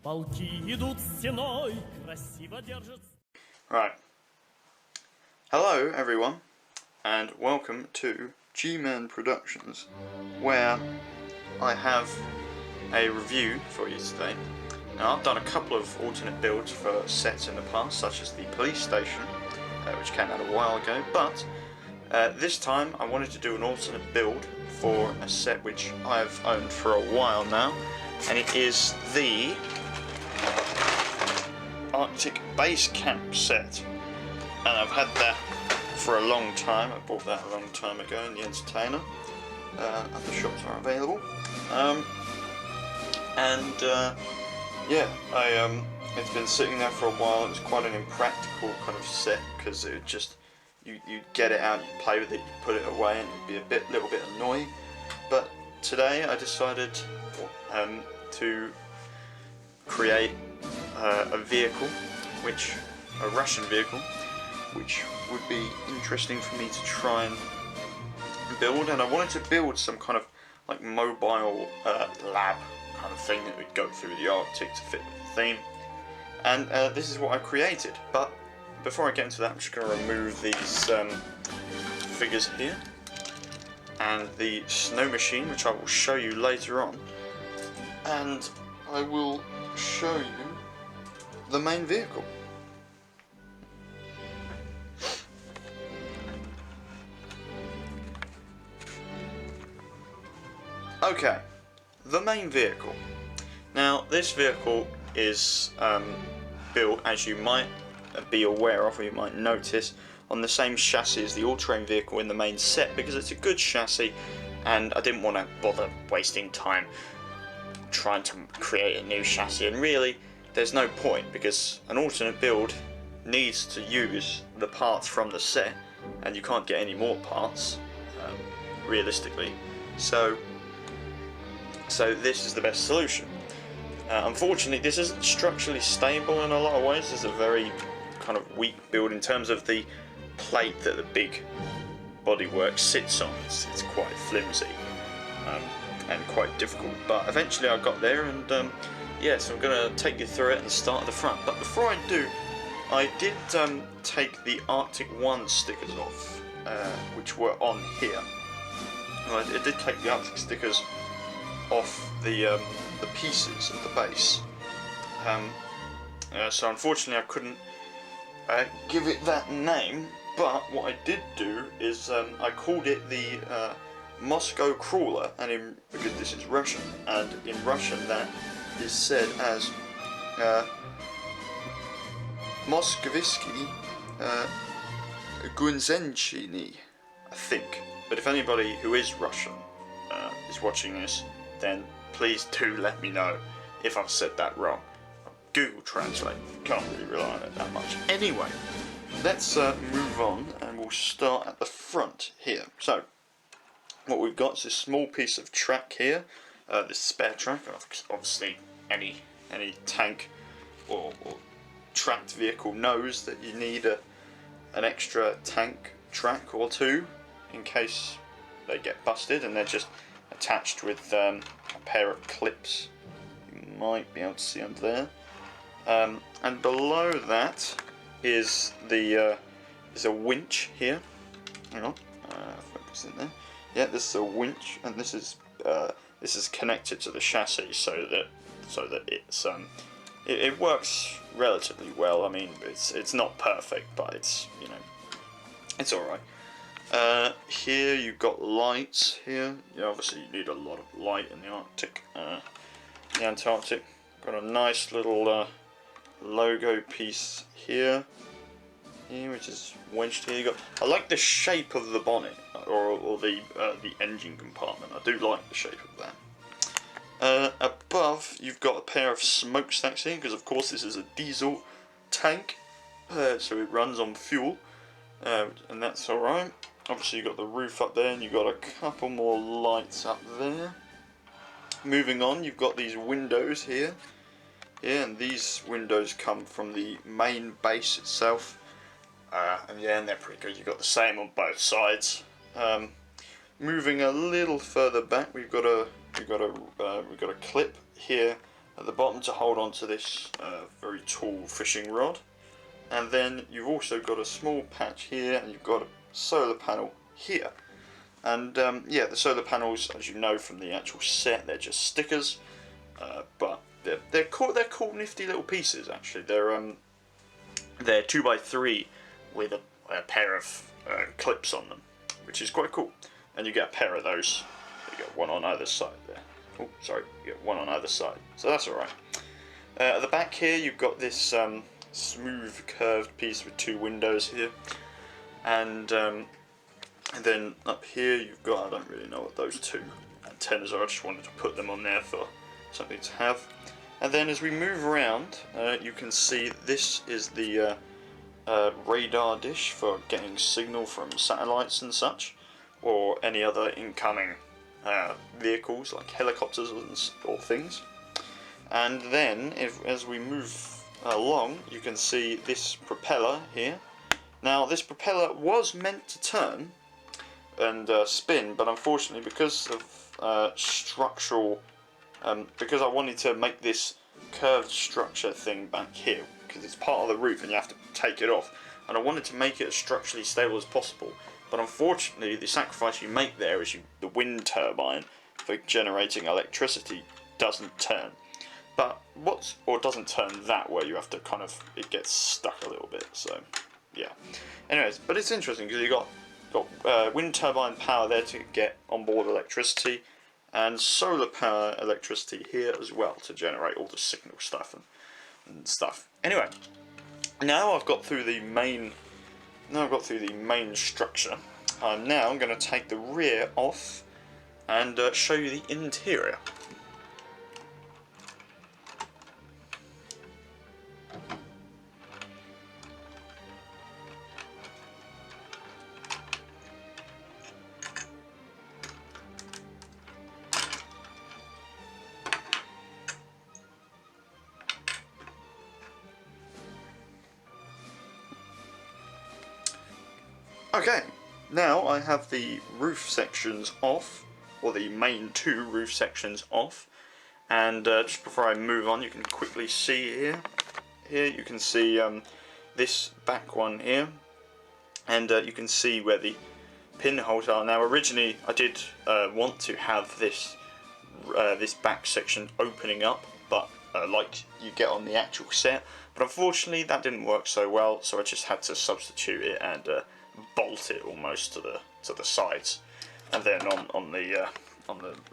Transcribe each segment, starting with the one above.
Right. Hello everyone, and welcome to G-Man Productions, where I have a review for you today. Now, I've done a couple of alternate builds for sets in the past, such as the police station, which came out a while ago, but this time I wanted to do an alternate build for a set which I've owned for a while now, and it is the Arctic Base Camp set. And I've had that for a long time. I bought that a long time ago in the Entertainer. Other shops are available. It's been sitting there for a while. It was quite an impractical kind of set because it would just you'd get it out, you'd play with it, you'd put it away, and it'd be little bit annoying. But today I decided to create a vehicle, a Russian vehicle, which would be interesting for me to try and build. And I wanted to build some kind of like mobile lab kind of thing that would go through the Arctic to fit the theme. And this is what I created. But before I get into that, I'm just going to remove these figures here and the snow machine, which I will show you later on. And I will show you the main vehicle. Okay, the main vehicle. Now, this vehicle is built, as you might be aware of, or you might notice, on the same chassis as the all-terrain vehicle in the main set, because it's a good chassis, and I didn't want to bother wasting time trying to create a new chassis. And really, there's no point, because an alternate build needs to use the parts from the set, and you can't get any more parts, realistically. So this is the best solution. Unfortunately, this isn't structurally stable in a lot of ways. This is a very kind of weak build in terms of the plate that the big bodywork sits on. It's quite flimsy and quite difficult. But eventually I got there, and so I'm going to take you through it and start at the front. But before I do, I did take the Arctic 1 stickers off, which were on here. I did take the Arctic stickers off the pieces of the base. So unfortunately I couldn't give it that name, but what I did do is I called it the Moscow Crawler, and because this is Russian, and in Russian that is said as Moskvitsky Gunzenchini, I think. But if anybody who is Russian is watching this, then please do let me know if I've said that wrong. Google Translate, can't really rely on it that much. Anyway, let's move on, and we'll start at the front here. So, what we've got is this small piece of track here, this spare track. Obviously, any tank or tracked vehicle knows that you need an extra tank track or two in case they get busted, and they're just attached with a pair of clips. You might be able to see under there. And below that is is a winch here. Hang on, focus in there. Yeah, this is a winch, and this is connected to the chassis so that it works relatively well. I mean, it's not perfect, but it's it's all right. Here you've got lights here. Obviously you need a lot of light in the Arctic, the Antarctic. Got a nice little logo piece here, which is wedged here. I like the shape of the bonnet, or the engine compartment. I do like the shape of that. Above you've got a pair of smokestacks here, because of course this is a diesel tank, so it runs on fuel, and that's alright. Obviously you've got the roof up there, and you've got a couple more lights up there. Moving on, you've got these windows here. And these windows come from the main base itself. And they're pretty good. You've got the same on both sides. Moving a little further back, we've got a clip here at the bottom to hold on to this very tall fishing rod. And then you've also got a small patch here, and you've got a solar panel here. And yeah, the solar panels, as you know from the actual set, they're just stickers, but they're cool, nifty little pieces actually. They're 2x3 with a pair of clips on them, which is quite cool. And you get a pair of those. You get one on either side there. Oh, sorry, you get one on either side, so that's alright. At the back here, you've got this smooth curved piece with two windows here, and then up here you've got, I don't really know what those two antennas are, I just wanted to put them on there for something to have. And then as we move around, you can see this is the radar dish for getting signal from satellites and such, or any other incoming vehicles like helicopters or things. And then as we move along, you can see this propeller here. Now this propeller was meant to turn and spin, but unfortunately because of structural, because I wanted to make this curved structure thing back here, because it's part of the roof and you have to take it off, and I wanted to make it as structurally stable as possible, but unfortunately the sacrifice you make there is the wind turbine for generating electricity doesn't turn. Or doesn't turn that way, you have to kind of, it gets stuck a little bit, so yeah. Anyways, but it's interesting because you got wind turbine power there to get onboard electricity, and solar power electricity here as well to generate all the signal stuff and stuff. Anyway, now I've got through the main structure. I'm now going to take the rear off and show you the interior. Okay, now I have the roof sections off, or the main two roof sections off, and just before I move on, you can quickly see here you can see this back one here, and you can see where the pinholes are. Now originally I did want to have this back section opening up, but like you get on the actual set, but unfortunately that didn't work so well, so I just had to substitute it and bolt it almost to the sides. And then on the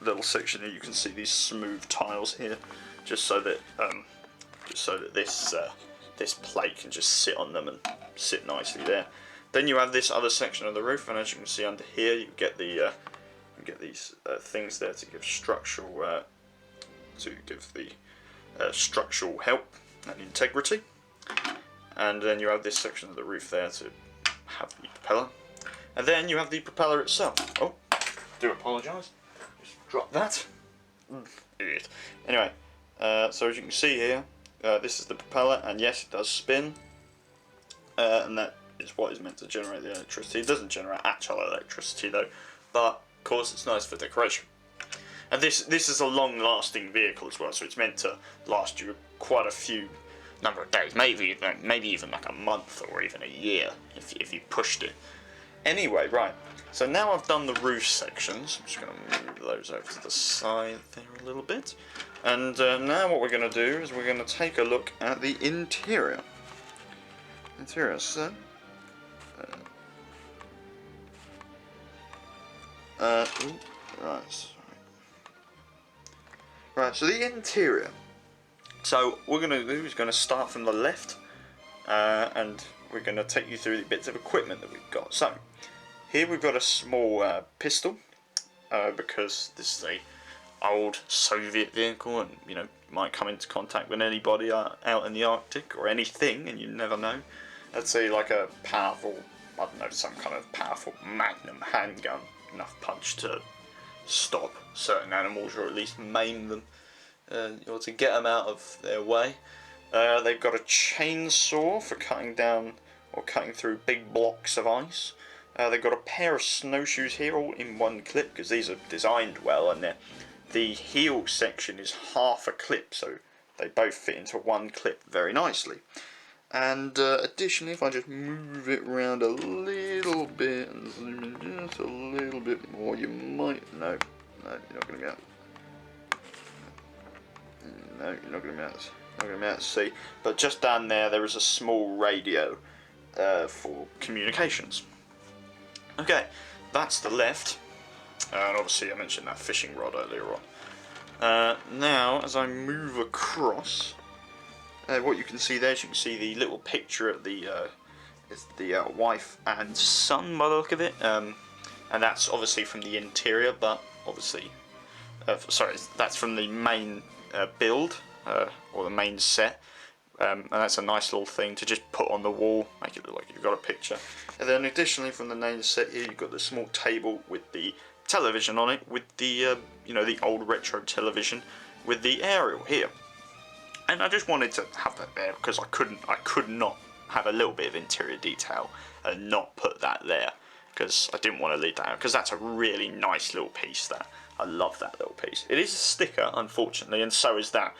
little section here, you can see these smooth tiles here, just so that this plate can just sit on them and sit nicely there. Then you have this other section of the roof, and as you can see under here, you get these things there to give structural help and integrity. And then you have this section of the roof there to have the propeller, and then you have the propeller itself. Oh, do apologise, just drop that. Idiot. Anyway, so as you can see here, this is the propeller, and yes, it does spin, and that is what is meant to generate the electricity. It doesn't generate actual electricity though, but of course it's nice for decoration. And this is a long-lasting vehicle as well, so it's meant to last you quite a few number of days, maybe even like a month or even a year if you pushed it. Anyway, right, so now I've done the roof sections. I'm just going to move those over to the side there a little bit, and now what we're going to do is we're going to take a look at the interior. So right, so the interior. So what we're going to do is going to start from the left, and we're going to take you through the bits of equipment that we've got. So here we've got a small pistol, because this is a old Soviet vehicle, and you might come into contact with anybody out in the Arctic or anything, and you never know. Let's say like a powerful, I don't know, some kind of powerful Magnum handgun, enough punch to stop certain animals or at least maim them. Or to get them out of their way. They've got a chainsaw for cutting down or cutting through big blocks of ice. They've got a pair of snowshoes here, all in one clip, because these are designed well, and the heel section is half a clip, so they both fit into one clip very nicely. And additionally, if I just move it around a little bit and zoom in just a little bit more, you might... No, you're not going to be able... No, you're not going to be able to see. But just down there is a small radio for communications. Okay, that's the left. And obviously I mentioned that fishing rod earlier on. Now, as I move across... what you can see there is you can see the little picture of the wife and son by the look of it, and that's obviously from the interior, but obviously, sorry, that's from the main build or the main set, and that's a nice little thing to just put on the wall, make it look like you've got a picture. And then additionally from the main set here, you've got the small table with the television on it, with the the old retro television with the aerial here. And I just wanted to have that there because I could not have a little bit of interior detail and not put that there, because I didn't want to leave that out, because that's a really nice little piece there. I love that little piece. It is a sticker, unfortunately, and so is that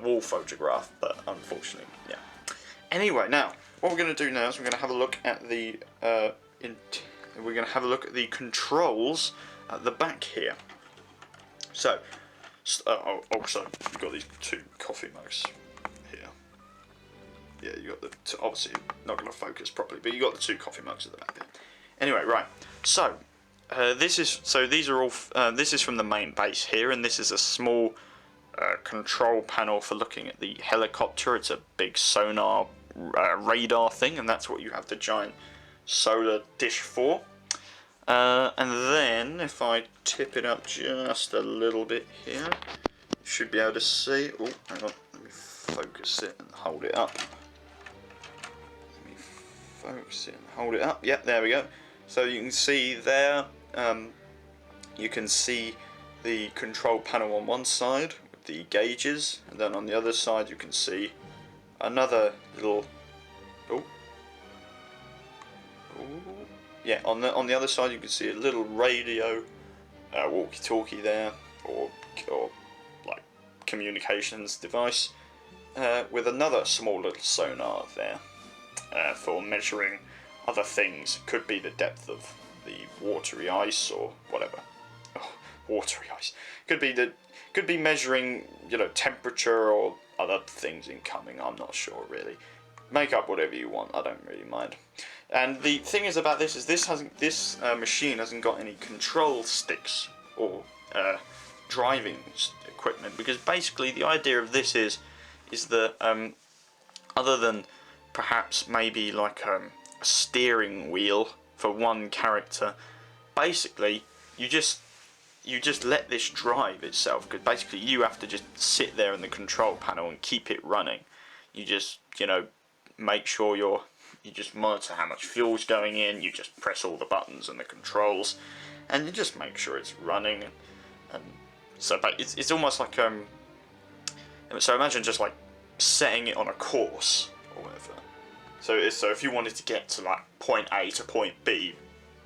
wall photograph, but unfortunately, yeah. Anyway, now what we're going to do now is we're going to have a look at the controls at the back here. So. Also, you've got these two coffee mugs here. Yeah, you got the obviously not going to focus properly, but you got the two coffee mugs at the back there. Anyway, right. So this is from the main base here, and this is a small control panel for looking at the helicopter. It's a big sonar radar thing, and that's what you have the giant solar dish for. And then, if I tip it up just a little bit here, you should be able to see. Oh, hang on, let me focus it and hold it up. Yep, there we go. So you can see there, you can see the control panel on one side with the gauges, and then on the other side you can see another little. Yeah, on the other side you can see a little radio, walkie-talkie there, or like communications device, with another small little sonar there for measuring other things. Could be the depth of the watery ice or whatever. Oh, watery ice. Could be measuring temperature or other things incoming. I'm not sure really. Make up whatever you want. I don't really mind. And the thing is about this is this machine hasn't got any control sticks or driving equipment, because basically the idea of this is that other than perhaps maybe like a steering wheel for one character, basically you just let this drive itself, because basically you have to just sit there in the control panel and keep it running. You just make sure you just monitor how much fuel's going in, you just press all the buttons and the controls, and you just make sure it's running. And so, but it's almost like so imagine just like setting it on a course or whatever. So if you wanted to get to like point A to point B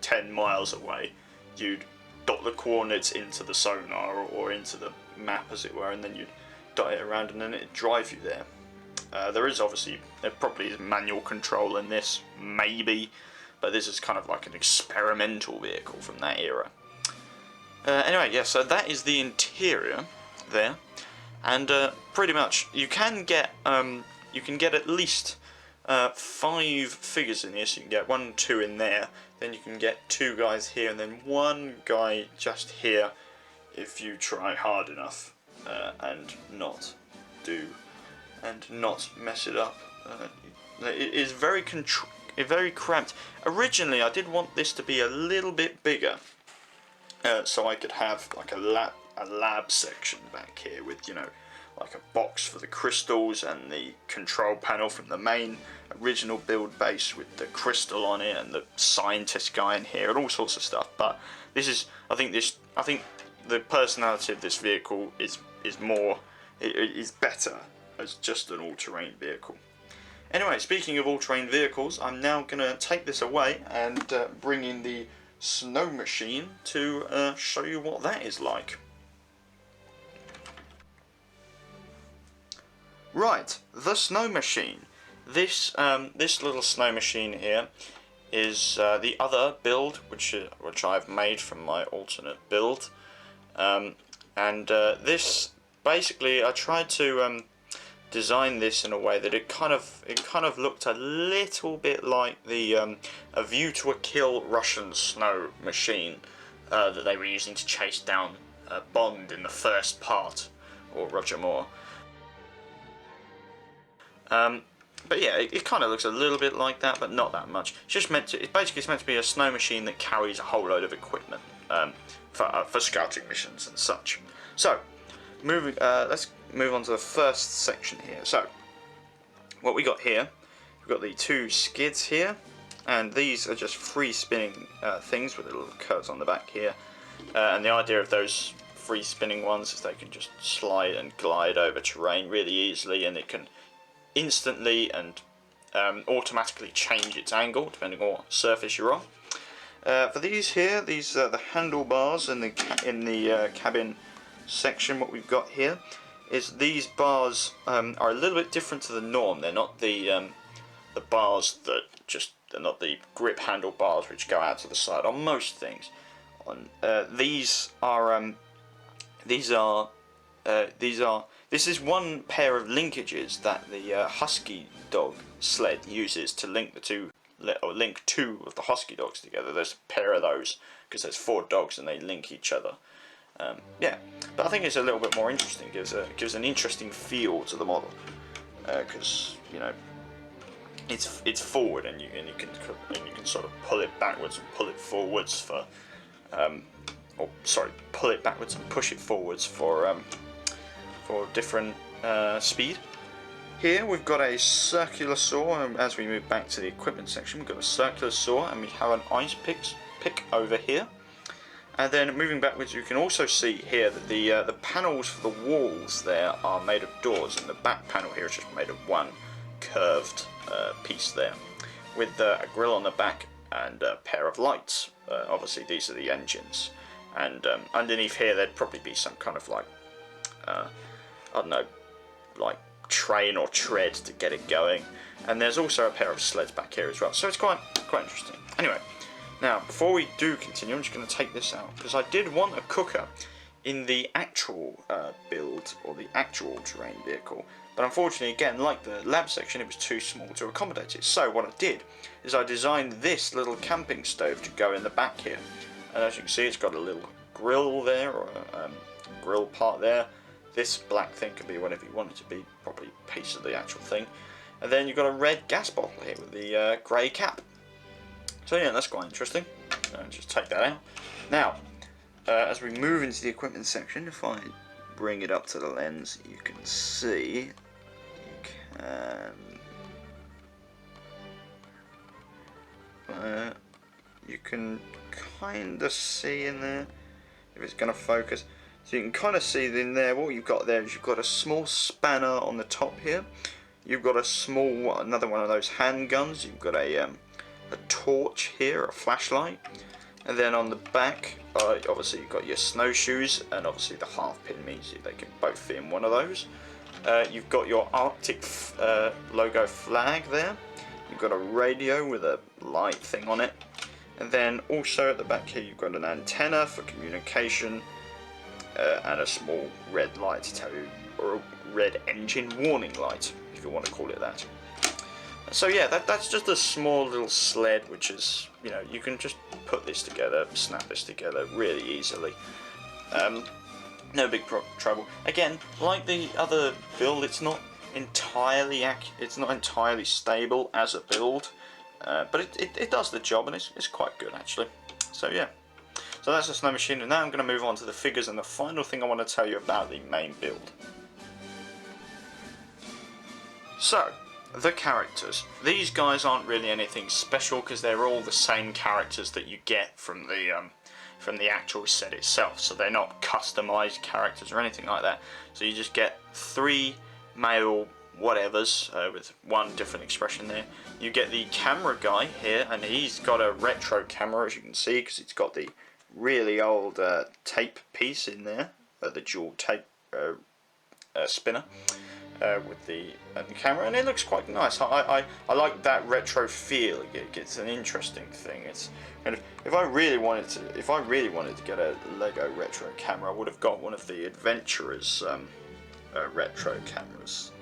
10 miles away, you'd dot the coordinates into the sonar or into the map, as it were, and then you'd dot it around, and then it'd drive you there. There probably is manual control in this, maybe, but this is kind of like an experimental vehicle from that era. Anyway, yeah, so that is the interior there, and pretty much you can get at least 5 figures in here. So you can get 1, 2 in there, then you can get 2 guys here, and then 1 guy just here if you try hard enough and not mess it up. It is very cramped. Originally, I did want this to be a little bit bigger, so I could have like a lab section back here with like a box for the crystals and the control panel from the main original build base with the crystal on it and the scientist guy in here and all sorts of stuff. But this is, I think the personality of this vehicle is better as just an all-terrain vehicle. Anyway, speaking of all-terrain vehicles, I'm now going to take this away and bring in the snow machine to show you what that is like. Right, the snow machine. This little snow machine here is the other build, which I've made from my alternate build, and this basically I tried to design this in a way that it kind of looked a little bit like the A View to a Kill Russian snow machine that they were using to chase down Bond in the first part, or Roger Moore. But yeah, it kind of looks a little bit like that, but not that much. It's basically meant to be a snow machine that carries a whole load of equipment for scouting missions and such. So, let's move on to the first section here. So, what we got here, we've got the two skids here, and these are just free spinning things with little curves on the back here. And the idea of those free spinning ones is they can just slide and glide over terrain really easily, and it can instantly and automatically change its angle depending on what surface you're on. For these here, these are the handlebars in the cabin section. What we've got here is these bars are a little bit different to the norm. They're not the bars that they're not the grip handlebars which go out to the side on most things. This is one pair of linkages that the Husky dog sled uses to link link two of the Husky dogs together. There's a pair of those because there's 4 dogs and they link each other. Yeah, but I think it's a little bit more interesting. Gives an interesting feel to the model because you know it's forward and you can sort of pull it backwards and pull it forwards for pull it backwards and push it forwards for different speed. Here we've got a circular saw, and as we move back to the equipment section, we've got a circular saw, and we have an ice pick over here. And then moving backwards, you can also see here that the panels for the walls there are made of doors, and the back panel here is just made of one curved piece there, with a grill on the back and a pair of lights. Obviously, these are the engines, and underneath here there'd probably be some kind of like I don't know, like train or tread to get it going. And there's also a pair of sleds back here as well. So it's quite interesting. Anyway, now before we do continue, I'm just going to take this out because I did want a cooker in the actual build or the actual terrain vehicle. But unfortunately, again, like the lab section, it was too small to accommodate it. So what I did is I designed this little camping stove to go in the back here. And as you can see, it's got a little grill there, or a grill part there. This black thing can be whatever you want it to be, probably a piece of the actual thing. And then you've got a red gas bottle here with the grey cap. So yeah, that's quite interesting. Just take that out. Now, as we move into the equipment section, if I bring it up to the lens, you can see, you can kind of see in there, if it's going to focus. So you can kind of see in there, what you've got there is you've got a small spanner on the top here. You've got another one of those handguns. You've got a torch here, a flashlight. And then on the back, obviously you've got your snowshoes, and obviously the half pin means they can both fit in one of those. You've got your Arctic logo flag there. You've got a radio with a light thing on it. And then also at the back here you've got an antenna for communication. And a small red light to tell you, or a red engine warning light, if you want to call it that. So yeah, that's just a small little sled, which is, you know, you can just put this together, snap this together really easily. No big trouble. Again, like the other build, it's not entirely stable as a build, but it does the job, and it's quite good actually. So yeah. So that's the snow machine, and now I'm going to move on to the figures and the final thing I want to tell you about the main build. So, the characters. These guys aren't really anything special because they're all the same characters that you get from the actual set itself. So they're not customized characters or anything like that. So you just get 3 male whatevers with one different expression there. You get the camera guy here, and he's got a retro camera, as you can see, because it's got the really old tape piece in there, the dual tape spinner. with the camera, and it looks quite nice. I like that retro feel. It's an interesting thing. It's kind of, if I really wanted to get a Lego retro camera, I would have got one of the Adventurers retro cameras,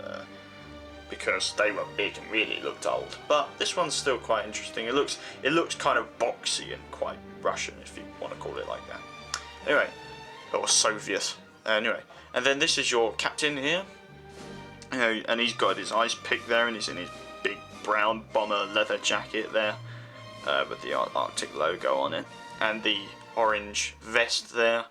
because they were big and really looked old. But this one's still quite interesting. It looks kind of boxy and quite Russian, if you want to call it like that. Anyway, or Soviet. Anyway, and then this is your captain here. You know, and he's got his ice pick there, and he's in his big brown bomber leather jacket there, with the Arctic logo on it, and the orange vest there.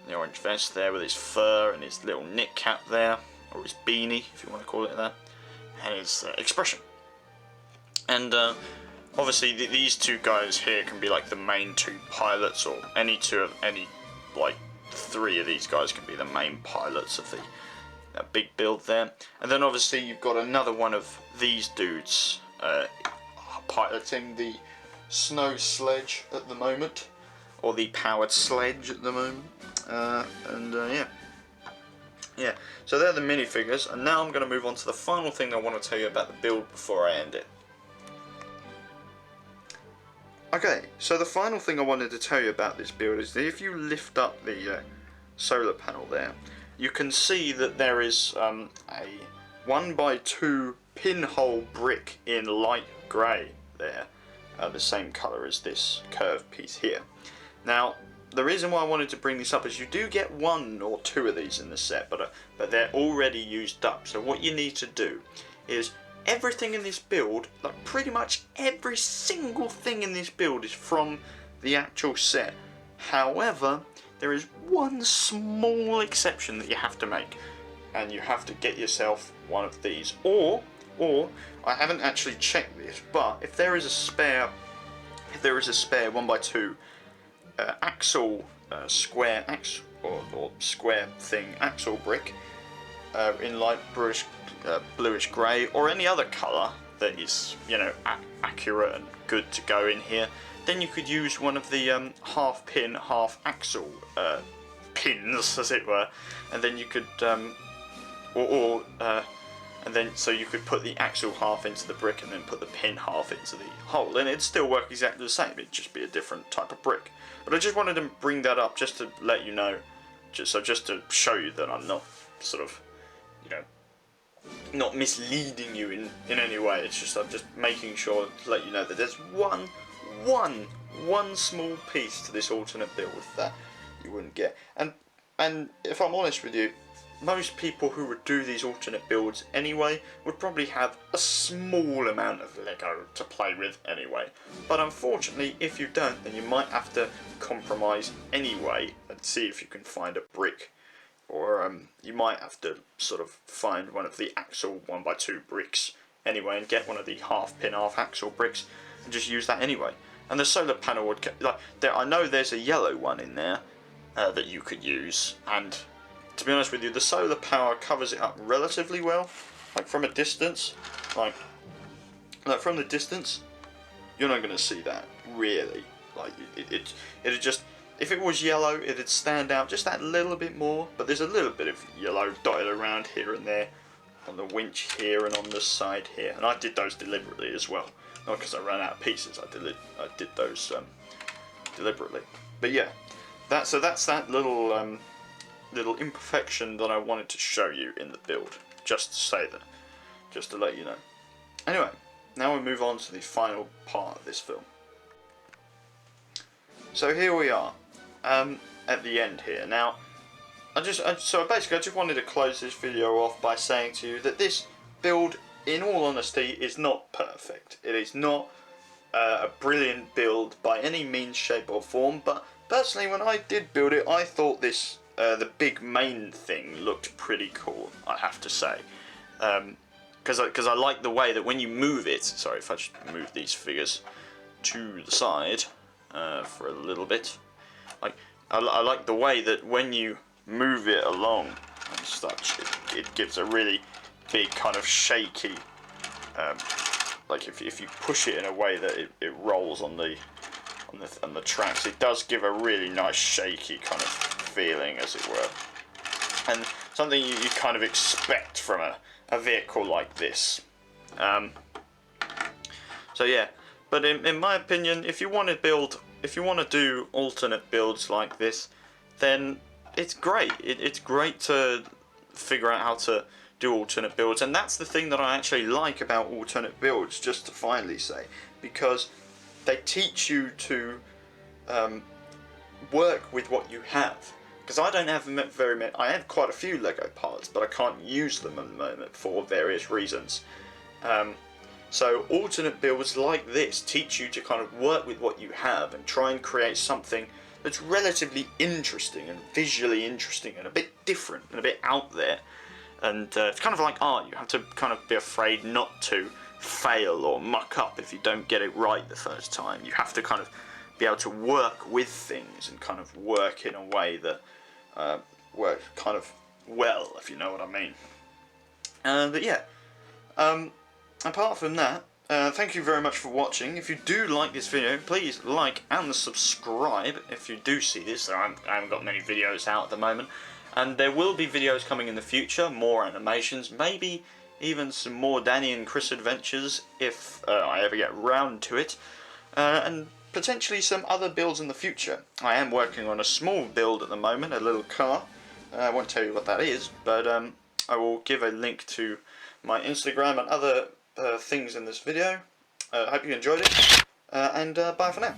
The orange vest there with his fur and his little knit cap there, or his beanie, if you want to call it that, and his expression. And obviously these two guys here can be like the main two pilots, or any like three of these guys can be the main pilots of the big build there. And then obviously you've got another one of these dudes piloting the snow sledge at the moment, or the powered sledge at the moment. Yeah. So they're the minifigures, and now I'm going to move on to the final thing I want to tell you about the build before I end it. Okay, so the final thing I wanted to tell you about this build is that if you lift up the solar panel there, you can see that there is a 1x2 pinhole brick in light grey there, the same colour as this curved piece here. Now, the reason why I wanted to bring this up is you do get one or two of these in the set, but they're already used up. So what you need to do is, everything in this build, like pretty much every single thing in this build, is from the actual set. However, there is one small exception that you have to make, and you have to get yourself one of these, or I haven't actually checked this, but if there is a spare 1x2 axle square axle or square thing axle brick in light bluish grey, or any other colour that is, you know, accurate and good to go in here, then you could use one of the half pin, half axle pins, as it were, and then you could and then so you could put the axle half into the brick and then put the pin half into the hole, and it'd still work exactly the same. It'd just be a different type of brick. But I just wanted to bring that up just to let you know, just to show you that I'm not sort of, you know, not misleading you in any way. It's just, I'm just making sure to let you know that there's one small piece to this alternate build that you wouldn't get. And if I'm honest with you, most people who would do these alternate builds anyway would probably have a small amount of Lego to play with anyway. But unfortunately, if you don't, then you might have to compromise anyway and see if you can find a brick. Or you might have to sort of find one of the axle 1x2 bricks anyway and get one of the half pin, half axle bricks and just use that anyway. And the solar panel would, like, I know there's a yellow one in there that you could use, and to be honest with you, the solar power covers it up relatively well. Like from a distance, like from the distance, you're not going to see that really. Like it'd just, if it was yellow, it'd stand out just that little bit more. But there's a little bit of yellow dotted around here and there, on the winch here and on the side here. And I did those deliberately as well, not because I ran out of pieces. I did those deliberately. But yeah, that's that little little imperfection that I wanted to show you in the build, just to say that, just to let you know. Anyway, now we move on to the final part of this film. So here we are, at the end here. Now, I just wanted to close this video off by saying to you that this build, in all honesty, is not perfect. It is not a brilliant build by any means, shape or form, but personally when I did build it, I thought this the big main thing looked pretty cool, I have to say, because I like the way that when you move it, sorry if I just move these figures to the side for a little bit, like I like the way that when you move it along and such, it gives a really big kind of shaky, like if you push it in a way that it rolls on the tracks, it does give a really nice shaky kind of feeling, as it were. And something you kind of expect from a vehicle like this. So yeah, but in my opinion, if you want to do alternate builds like this, then it's great. It's great to figure out how to do alternate builds, and that's the thing that I actually like about alternate builds, just to finally say, because they teach you to work with what you have. Because I don't have very many. I have quite a few Lego parts, but I can't use them at the moment for various reasons. So alternate builds like this teach you to kind of work with what you have and try and create something that's relatively interesting and visually interesting and a bit different and a bit out there. And it's kind of like art. You have to kind of be afraid not to fail or muck up if you don't get it right the first time. You have to kind of be able to work with things and kind of work in a way that works kind of well, if you know what I mean. But yeah, apart from that, thank you very much for watching. If you do like this video, please like and subscribe if you do see this. I haven't got many videos out at the moment, and there will be videos coming in the future, more animations, maybe even some more Danny and Chris adventures if I ever get round to it, and potentially some other builds in the future. I am working on a small build at the moment, a little car. I won't tell you what that is, but I will give a link to my Instagram and other things in this video. I hope you enjoyed it, and bye for now.